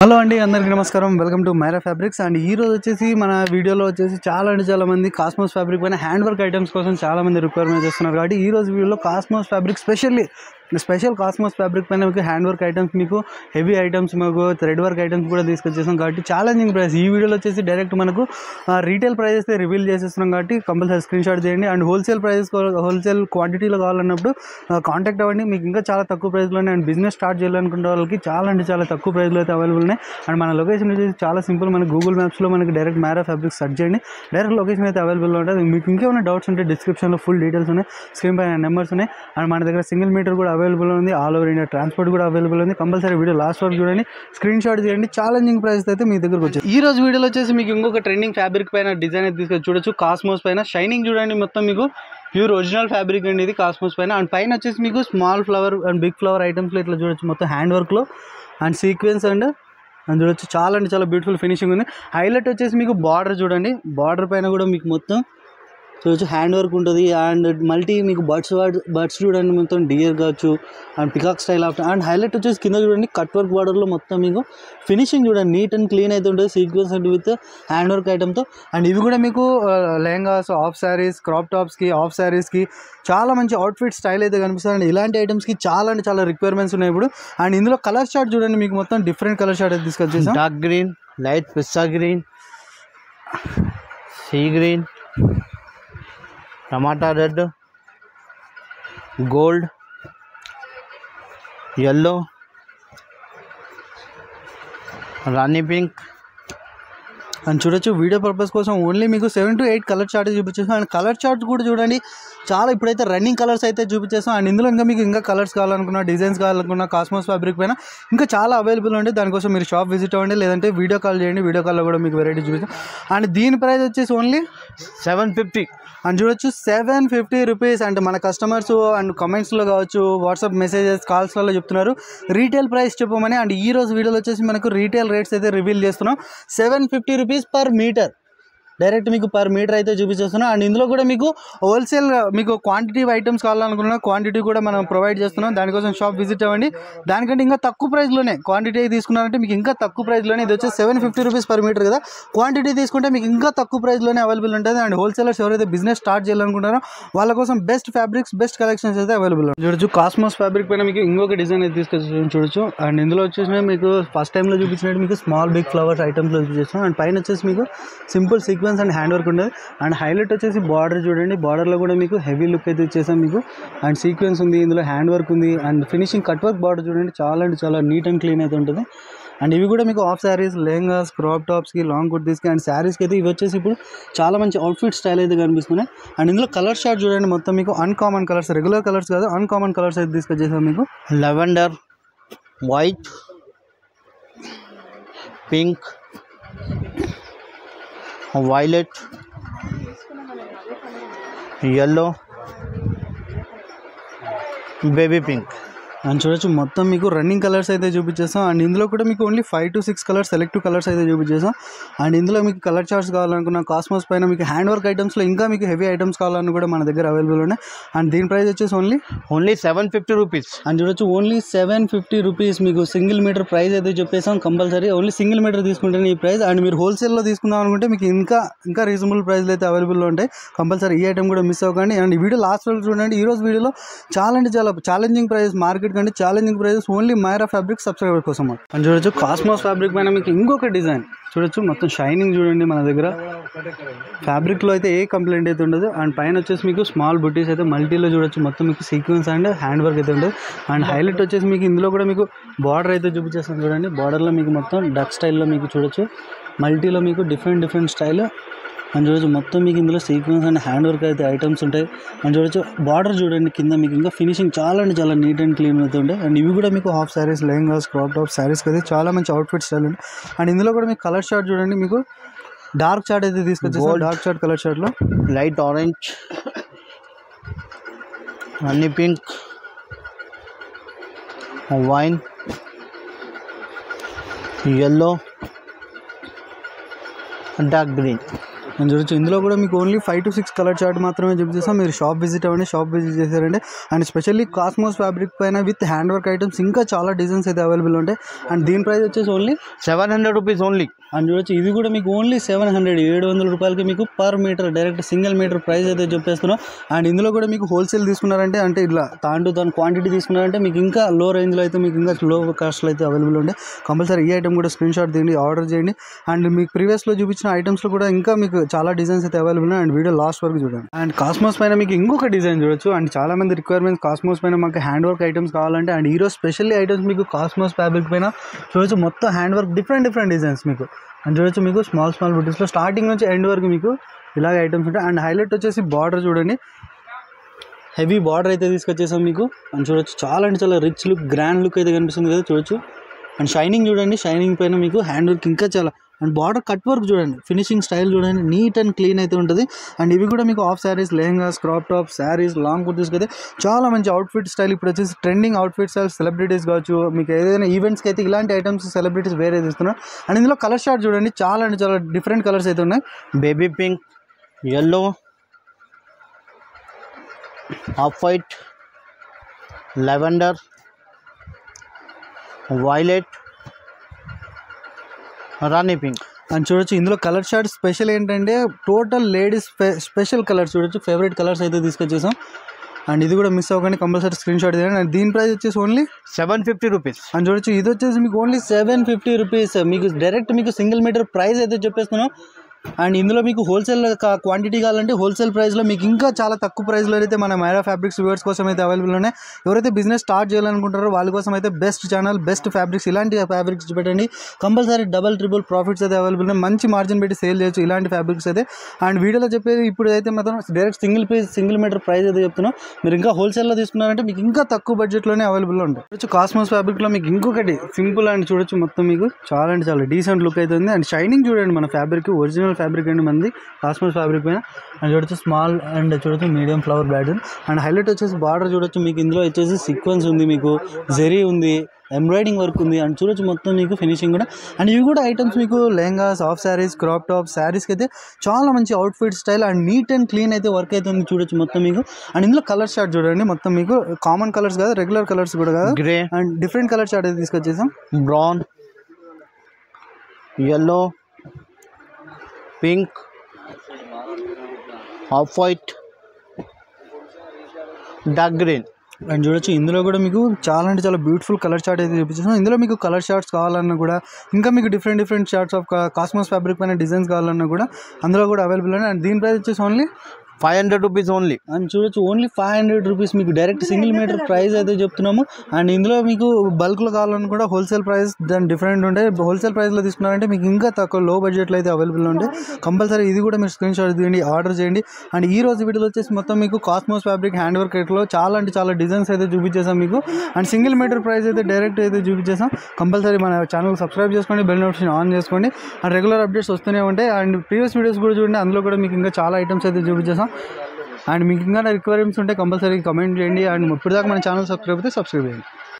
Hello అండి, అందరికీ నమస్కారం. Welcome to Myra fabrics. And ఈ రోజు వచ్చేసి మన వీడియోలో వచ్చేసి చాలా మంది కాస్మోస్ ఫ్యాబ్రిక్ పైన హ్యాండ్ వర్క్ ఐటమ్స్ కోసం చాలా మంది రిక్వైర్మెంట్ చేస్తున్నారు. కాబట్టి ఈ రోజు వీడియోలో cosmos fabric special cosmos fabric పైన మీకు హ్యాండ్ వర్క్ ఐటమ్స్, మీకు హెవీ ఐటమ్స్, మీకు థ్రెడ్ వర్క్ ఐటమ్స్ కూడా తీసుకొచ్చేసాం. కాబట్టి ఛాలెంజింగ్ ప్రైస్. ఈ వీడియోలో వచ్చేసి డైరెక్ట్ మనకు రీటైల్ ప్రైజెస్ రివీల్ చేసేస్తున్నాం. కాబట్టి కంపల్సరీ స్క్రీన్ షాట్ చేయండి. అండ్ హోల్సేల్ క్వాంటిటీలో కావాలన్నప్పుడు కాంటాక్ట్ అవ్వండి. మీకు ఇంకా చాలా తక్కువ ప్రైస్లోనే అండ్ బిజినెస్ స్టార్ట్ చేయాలనుకునే వాళ్ళకి చాలా తక్కువ ప్రైస్లో అయితే అవైలబుల్ ఉన్నాయి. అండ్ మన లొకేషన్ వచ్చేసి చాలా సింపుల్. మన గూగుల్ మ్యాప్స్లో మనకి డైరెక్ట్ మైరా ఫ్యాబ్రిక్స్ సెర్చ్ చేయండి, డైరెక్ట్ లొకేషన్ అయితే అవైలబుల్లో ఉంటుంది. మీకు ఇంకేమైనా డౌట్స్ ఉంటే డిస్క్రిప్షన్లో ఫుల్ డీటెయిల్స్ ఉన్నాయి, స్క్రీన్ పైన నెంబర్స్ ఉన్నాయి. అండ్ మన దగ్గర సింగిల్ మీటర్ కూడా అవైలబుల్ ఉంది, ఆల్ ఓవర్ ఇండియా ట్రాన్స్పోర్ట్ కూడా అవైలబుల్ ఉంది. కంపల్సరీ వీడియో లాస్ట్ వరకు చూడండి, స్క్రీన్ షాట్ చేయండి. ఛాలెంజింగ్ ప్రైస్ అయితే మీ దగ్గరకు వచ్చేది. ఈ రోజు వీడియోలో వచ్చేసి మీకు ఇంకొక ట్రెండింగ్ ఫ్యాబ్రిక్ పైన డిజైన్ అయితే తీసుకొని చూడొచ్చు. కాస్మోస్ పైన షైనింగ్ చూడండి, మొత్తం మీకు ప్యూర్ ఒరిజినల్ ఫ్యాబ్రిక్ అండి ఇది కాస్మోస్ పైన. అండ్ పైన వచ్చేసి మీకు small flower and big flower ఐటమ్స్లో ఇట్లా చూడొచ్చు, మొత్తం హ్యాండ్ వర్క్లో అండ్ సీక్వెన్స్ అండ్ చూడొచ్చు. చాలా బ్యూటిఫుల్ ఫినిషింగ్ ఉంది. హైలైట్ వచ్చేసి మీకు బార్డర్ చూడండి, బార్డర్ పైన కూడా మీకు మొత్తం చూడొచ్చు హ్యాండ్ వర్క్ ఉంటుంది. అండ్ మల్టీ మీకు బర్డ్స్ చూడండి, మొత్తం డియర్ కావచ్చు and peacock style of. And highlight వచ్చేసి కింద చూడండి కట్ వర్క్ బార్డర్లో మొత్తం మీకు ఫినిషింగ్ చూడండి, నీట్ అండ్ క్లీన్ అయితే ఉంటుంది. Sequence and with hand work ఐటమ్తో. అండ్ ఇవి కూడా మీకు లెహంగాస్, ఆఫ్ శారీస్, క్రాప్ టాప్స్కి, ఆఫ్ శారీస్కి చాలా మంచి అవుట్ఫిట్ స్టైల్ అయితే కనిపిస్తుంది. అండ్ ఇలాంటి ఐటమ్స్కి చాలా రిక్వైర్మెంట్స్ ఉన్నాయి ఇప్పుడు. అండ్ ఇందులో కలర్ చార్ట్ చూడండి, మీకు మొత్తం డిఫరెంట్ కలర్ చార్ట్ అయితే తీసుకొచ్చేసాం. Dark green, light pista green, sea green, tomato red, gold, yellow, rani pink. And చూడొచ్చు, వీడియో పర్పస్ కోసం ఓన్లీ మీకు 7 to 8 కలర్ చార్ట్ చూపించేస్తాం. అండ్ కలర్ చార్ట్ కూడా చూడండి, చాలా ఇప్పుడైతే రన్నింగ్ కలర్స్ అయితే చూపించేస్తాం. అండ్ ఇందులో మీకు ఇంకా కలర్స్ కావాలనుకున్నా, డిజైన్స్ కావాలనుకున్నా కాస్మోస్ ఫ్యాబ్రిక్ పైన ఇంకా చాలా అవైలబుల్ ఉంది. దానికోసం మీరు షాప్ విజిట్ అవ్వండి, లేదంటే వీడియో కాల్ చేయండి. వీడియో కాల్లో కూడా మీకు వెరైటీ చూపిస్తాం. అండ్ దీని ప్రైస్ వచ్చేసి ఓన్లీ 750. అండ్ చూడొచ్చు 750 రూపీస్. అంటే మన కస్టమర్స్ అండ్ కమెంట్స్లో కావచ్చు, వాట్సాప్ మెసేజెస్, కాల్స్లలో చెప్తున్నారు రీటైల్ ప్రైస్ చెప్పమని. అండ్ ఈ రోజు వీడియోలో వచ్చేసి మనకు రీటైల్ రేట్స్ అయితే రివీల్ చేస్తున్నాం. 750 రూపీస్ పర్ మీటర్, డైరెక్ట్ మీకు పర్ మీటర్ అయితే చూపించేస్తున్నాం. అండ్ ఇందులో కూడా మీకు హోల్సేల్ మీకు క్వాంటిటీ ఐటమ్స్ కావాలనుకున్న క్వాంటిటీ కూడా మనం ప్రొవైడ్ చేస్తున్నాం. దానికోసం షాప్ విజిట్ అవ్వండి. దానికంటే ఇంకా తక్కువ ప్రైస్లోనే క్వాంటిటీ తీసుకున్నారంటే మీకు ఇంకా తక్కువ ప్రైస్లోనే. ఇది వచ్చేసి 750 రూపీస్ పర్ మీటర్ కదా, క్వాంటిటీ తీసుకుంటే మీకు ఇంకా తక్కువ ప్రైస్లోనే అవైలబుల్ ఉంటుంది. అండ్ హోల్సేలర్స్ ఎవరైతే బిజినెస్ స్టార్ట్ చేయాలనుకుంటారో వాళ్ళ కోసం బెస్ట్ ఫ్యాబ్రిక్స్, బెస్ట్ కలెక్షన్స్ అయితే అవైలబుల్ చూడొచ్చు. కాస్మోస్ ఫ్యాబ్రిక్ పైన మీకు ఇంకొక డిజైన్ అయితే తీసుకొచ్చి చూడొచ్చు. అండ్ ఇందులో వచ్చేసి మీకు ఫస్ట్ టైంలో చూపించినట్టు మీకు స్మాల్ బిగ్ ఫ్లవర్స్ ఐటమ్స్లో చూపిస్తాం. అండ్ పైన వచ్చేసి మీకు simple sequence and hand work ఉండదు. అండ్ హైలైట్ వచ్చేసి బార్డర్ చూడండి, బార్డర్లో కూడా మీకు హెవీ లుక్ అయితే ఇచ్చేసాం మీకు. అండ్ సీక్వెన్స్ ఉంది, ఇందులో హ్యాండ్ వర్క్ ఉంది. And finishing cut work border చూడండి, చాలా నీట్ అండ్ క్లీన్ అయితే ఉంటుంది. అండ్ ఇవి కూడా మీకు ఆఫ్ శారీస్, లెహంగాస్, క్రాప్ టాప్స్కి, లాంగ్ కుర్తీస్కి అండ్ శారీస్కి అయితే ఇవి వచ్చేసి ఇప్పుడు చాలా మంచి అవుట్ఫిట్ స్టైల్ అయితే కనిపిస్తున్నాయి. అండ్ ఇందులో కలర్ షార్ట్ చూడండి, మొత్తం మీకు అన్కామన్ కలర్స్, రెగ్యులర్ కలర్స్ కాదు, అన్కామన్ కలర్స్ అయితే తీసుకొచ్చేసాం మీకు. Lavender, white, pink, violet, yellow, baby pink. And చూడొచ్చు, మొత్తం మీకు రన్నింగ్ కలర్స్ అయితే చూపించేస్తాం. అండ్ ఇందులో కూడా మీకు only 5 to 6 colours, selective colours అయితే చూపించేస్తాం. అండ్ ఇందులో మీకు కలర్ చార్ట్స్ కావాలనుకున్న కాస్మోస్ పైన మీకు హ్యాండ్ వర్క్ ఐటమ్స్లో ఇంకా మీకు హెవీ ఐటమ్స్ కావాలని కూడా మన దగ్గర అవైలబుల్ ఉన్నాయి. అండ్ దీని ప్రైస్ వచ్చేసి ఓన్లీ 750 రూపీస్. అండ్ చూడొచ్చు, ఓన్లీ 750 రూపీస్. మీకు సింగిల్ మీటర్ ప్రైస్ అయితే చెప్పేసాం. కంపల్సరీ ఓన్లీ సింగిల్ మీటర్ తీసుకుంటేనే ఈ ప్రైస్. అండ్ మీరు హోల్సేల్లో తీసుకుందాం అనుకుంటే మీకు ఇంకా రీజనబుల్ ప్రైస్లో అయితే అవైలబుల్లో ఉంటాయి. కంపల్సరీ ఈ ఐటమ్ కూడా మిస్ అవ్వకండి. అండ్ ఈ వీడియో లాస్ట్ వరకు చూడండి. ఈ రోజు వీడియోలో చాలా ఛాలెంజింగ్ ప్రైస్, మార్కెట్ కంటే challenging price only Myra fabric subscriber కోసం. అని చూడొచ్చు, కాస్మోస్ ఫ్యాబ్రిక్ పైన మీకు ఇంకొక డిజైన్ చూడొచ్చు, మొత్తం షైనింగ్ చూడండి. మన దగ్గర ఫ్యాబ్రిక్లో అయితే ఏ కంప్లైంట్ అయితే ఉండదు. అండ్ పైన వచ్చేసి మీకు స్మాల్ బుటీస్ అయితే మల్టీలో చూడొచ్చు, మొత్తం మీకు సీక్వెన్స్ అండ్ హ్యాండ్ వర్క్ అయితే ఉంటుంది. అండ్ హైలైట్ వచ్చేసి మీకు ఇందులో కూడా మీకు బార్డర్ అయితే చూపించేస్తాను చూడండి. బార్డర్లో మీకు మొత్తం డక్ స్టైల్లో మీకు చూడొచ్చు, మల్టీలో మీకు డిఫరెంట్ స్టైల్. అండ్ చూడొచ్చు, మొత్తం మీకు ఇందులో సీక్వెన్స్ అండ్ హ్యాండ్ వర్క్ అయితే ఐటమ్స్ ఉంటాయి. అండ్ చూడొచ్చు, బార్డర్ చూడండి కింద మీకు ఇంకా ఫినిషింగ్ చాలా నీట్ అండ్ క్లీన్ అయితే ఉంటాయి. అండ్ ఇవి కూడా మీకు half saris, lehengas, crop top శారీస్కి అయితే చాలా మంచి అవుట్ఫిట్ స్టైల్ ఉంది. అండ్ ఇందులో కూడా మీకు కలర్ చార్ట్ చూడండి, మీకు డార్క్ చార్ట్ అయితే తీసుకొచ్చేసి, డార్క్ చార్ట్ కలర్ చార్ట్లో light orange, honey pink, wine, yellow, dark green. అని చూడొచ్చు. ఇందులో కూడా మీకు ఓన్లీ 5 to 6 కలర్ చార్ట్ మాత్రమే చూపిస్తాం. మీరు షాప్ విజిట్ అవ్వండి, షాప్ విజిట్ చేశారంటే. అండ్ స్పెషల్లీ కాస్మోస్ ఫ్యాబ్రిక్ పైన విత్ హ్యాండ్ వర్క్ ఐటమ్స్ ఇంకా చాలా డిజైన్స్ అయితే అవైలబుల్ ఉంటాయి. అండ్ దీని ప్రైస్ వచ్చేసి ఓన్లీ 700 rupees only. అని చూడొచ్చు. ఇది కూడా మీకు ఓన్లీ 700 రూపాయలకి మీకు per metre direct single metre price అయితే చెప్పేస్తున్నాం. అండ్ ఇందులో కూడా మీకు హోల్సేల్ తీసుకున్నారంటే అంటే ఇట్లా దాని క్వాంటిటీ తీసుకున్నారంటే మీకు ఇంకా లో రేంజ్లో అయితే మీకు ఇంకా లో కాస్ట్లో అయితే అవైలబుల్ ఉంటాయి. కంపల్సరీ ఈ ఐటమ్ కూడా స్క్రీన్ షాట్ తీయండి, ఆర్డర్ చేయండి. అండ్ మీకు ప్రీవియస్లో చూపించిన ఐటమ్స్లో కూడా ఇంకా మీకు చాలా డిజైన్స్ అయితే అవైలబుల్ ఉన్నాయి. అండ్ వీడియో లాస్ట్ వరకు చూడండి. అండ్ కాస్మోస్ పైన మీకు ఇంకొక డిజైన్ చూడొచ్చు. అండ్ చాలా మంది రిక్వైర్మెంట్స్ కాస్మోస్ పైన మాకు హ్యాండ్ వర్క్ ఐటమ్స్ కావాలంటే అండ్ ఈరోజు స్పెషల్లీ ఐటమ్స్ మీకు కాస్మోస్ ఫ్యాబ్రిక్ పైన చూడొచ్చు. మొత్తం హ్యాండ్ వర్క్ డిఫరెంట్ డిజైన్స్ మీకు అని చూడొచ్చు. మీకు స్మాల్ బుటీస్లో స్టార్టింగ్ నుంచి ఎండ్ వరకు మీకు ఇలాగ ఐటమ్స్ ఉంటాయి. అండ్ హైలైట్ వచ్చేసి బార్డర్ చూడండి, హెవీ బార్డర్ అయితే తీసుకొచ్చేసాం మీకు. అని చూడొచ్చు చాలా అంటే చాలా రిచ్ లుక్, గ్రాండ్ లుక్ అయితే కనిపిస్తుంది కదా చూడొచ్చు. అండ్ షైనింగ్ చూడండి, షైనింగ్ పైన మీకు హ్యాండ్ వర్క్ ఇంకా చాలా. అండ్ బార్డర్ కట్ వర్క్ చూడండి, ఫినిషింగ్ స్టైల్ చూడండి, నీట్ అండ్ క్లీన్ అయితే ఉంటుంది. అండ్ ఇవి కూడా మీకు half sarees, lehengas, crop top, sarees, long కుర్తీస్కి అయితే చాలా మంచి అవుట్ఫిట్ స్టైల్. ఇప్పుడు వచ్చేసి ట్రెండింగ్ అవుట్ఫిట్ స్టైల్ సెలబ్రిటీస్ కావచ్చు, మీకు ఏదైనా ఈవెంట్స్కి అయితే ఇలాంటి ఐటమ్స్ సెలబ్రిటీస్ వేరే తీస్తున్నారు. అండ్ ఇందులో కలర్ షార్ట్ చూడండి, చాలా అంటే చాలా డిఫరెంట్ కలర్స్ అయితే ఉన్నాయి. Baby pink, yellow, off white, lavender, violet, rani pink. అని చూడొచ్చు. ఇందులో కలర్ షార్ట్ స్పెషల్ ఏంటంటే టోటల్ లేడీస్ స్పెషల్ కలర్స్ చూడొచ్చు, ఫేవరెట్ కలర్స్ అయితే తీసుకొచ్చేసాం. అండ్ ఇది కూడా మిస్ అవ్వకండి, కంపల్సరీ స్క్రీన్ షాట్ తీయండి. అండ్ దీని ప్రైస్ వచ్చేసి ఓన్లీ 750 rupees. అని చూడొచ్చు. ఇది వచ్చేసి మీకు ఓన్లీ 750 రూపీస్. మీకు డైరెక్ట్ మీకు సింగిల్ మీటర్ ప్రైస్ అయితే చెప్పేస్తున్నాం. అండ్ ఇందులో మీకు హోల్సేల్ క్వాంటిటీ కావాలంటే హోల్సేల్ ప్రైస్లో మీకు ఇంకా చాలా తక్కువ ప్రైస్లో అయితే మన మైరా ఫ్యాబ్రిక్స్ వ్యూవర్స్ కోసం అయితే అవైలబుల్ ఉన్నాయి. ఎవరైతే బిజినెస్ స్టార్ట్ చేయాలనుకుంటారో వాళ్ళ కోసం అయితే బెస్ట్ ఛానల్, బెస్ట్ ఫ్యాబ్రిక్స్, ఇలాంటి ఫ్యాబ్రిక్స్ పెట్టండి. కంపల్సరీ డబల్ ట్రిపుల్ ప్రాఫిట్స్ అయితే అవైలబుల్ ఉన్నాయి. మంచి మార్జిన్ పెట్టి సేల్ చేయొచ్చు ఇలాంటి ఫ్యాబ్రిక్స్ అయితే. అండ్ వీడియోలో చెప్పేది ఇప్పుడు అయితే మాత్రం డైరెక్ట్ సింగిల్ మీటర్ ప్రైస్ అయితే చెప్తున్నాం. మీరు ఇంకా హోల్సేల్లో తీసుకున్నారంటే మీకు ఇంకా తక్కువ బడ్జెట్లోనే అవైలబుల్ ఉంటాయి. చూడొచ్చు కాస్మోస్ ఫ్యాబ్రిక్లో మీకు ఇంకొకటి సింపుల్ అండ్ చూడొచ్చు, మొత్తం మీకు చాలా అంటే చాలా డీసెంట్ లుక్ అయితే ఉంది. అండ్ షైనింగ్ చూడండి, మన ఫ్యాబ్రిక్ ఒరిజినల్ ఫ్యాబ్రిక్ అండి మంది కాస్మోస్ ఫ్యాబ్రిక్ పైన. అండ్ చూడొచ్చు స్మాల్ అండ్ చూడొచ్చు medium flower pattern. And highlight వచ్చేసి బార్డర్ చూడొచ్చు, మీకు ఇందులో వచ్చేసి సీక్వెన్స్ ఉంది, మీకు జెరీ ఉంది, ఎంబ్రాయిడింగ్ వర్క్ ఉంది. అండ్ చూడొచ్చు మొత్తం మీకు ఫినిషింగ్ కూడా. అండ్ ఇవి కూడా ఐటమ్స్ మీకు lehengas, of saris, crop top, శారీస్కి అయితే చాలా మంచి outfit style and neat and clean అయితే వర్క్ అయితే ఉంది చూడొచ్చు మొత్తం మీకు. అండ్ ఇందులో కలర్ షార్ట్ చూడండి, మొత్తం మీకు కామన్ కలర్స్ కాదు, రెగ్యులర్ కలర్స్ కూడా కాదు, grey and different colour chart అయితే తీసుకొచ్చేసాం. Brown, yellow, pink, off white, dark green. And చూడొచ్చు ఇందులో కూడా మీకు చాలా అంటే చాలా బ్యూటిఫుల్ కలర్ చార్ట్ అయితే చూపించాను. ఇందులో మీకు కలర్ షార్ట్స్ కావాలన్నా కూడా ఇంకా మీకు different shorts of cosmos fabric పైన డిజైన్స్ కావాలన్నా కూడా అందులో కూడా అవైలబుల్ ఉన్నాయి. అండ్ దీని ప్రైస్ వచ్చేసి ఓన్లీ 500 rupees only. అని చూడొచ్చు, ఓన్లీ 500 రూపీస్ మీకు డైరెక్ట్ సింగిల్ మీటర్ ప్రైస్ అయితే చెప్తున్నాము. అండ్ ఇందులో మీకు బల్క్లో కావాలని కూడా హోల్సేల్ ప్రైస్ దాని డిఫరెంట్ ఉంటాయి. హోల్సేల్ ప్రైస్లో తీసుకున్నారంటే మీకు ఇంకా తక్కువ లో బడ్జెట్లో అయితే అవైలబుల్ ఉంటాయి. కంపల్సరీ ఇది కూడా మీరు స్క్రీన్ షాట్ తీయండి, ఆర్డర్ చేయండి. అండ్ ఈ రోజు వీడియోలో వచ్చేసి మొత్తం మీకు కాస్మోస్ ఫ్యాబ్రిక్ హ్యాండ్ వర్క్ రేట్లో చాలా అంటే చాలా డిజైన్స్ అయితే చూపించేసాం మీకు. అండ్ సింగిల్ మీటర్ ప్రైస్ అయితే డైరెక్ట్ అయితే చూపించేసాం. కంపల్సరీ మన ఛానల్ సబ్స్క్రైబ్ చేసుకోండి, బెల్ నోటిఫికేషన్ ఆన్ చేసుకోండి. అండ్ రెగ్యులర్ అప్డేట్స్ వస్తూనే ఉంటాయి. అండ్ ప్రీవియస్ వీడియోస్ కూడా చూడండి, అందులో కూడా మీకు ఇంకా చాలా ఐటమ్స్ అయితే చూపించేసాం. అండ్ మీకు ఇంకా రిక్వైర్మెంట్స్ ఉంటే కంపల్సరీ కమెంట్ చేయండి. అండ్ ఇప్పటిదాకా మన ఛానల్ సబ్స్క్రైబ్ అయితే సబ్స్క్రైబ్ చేయండి.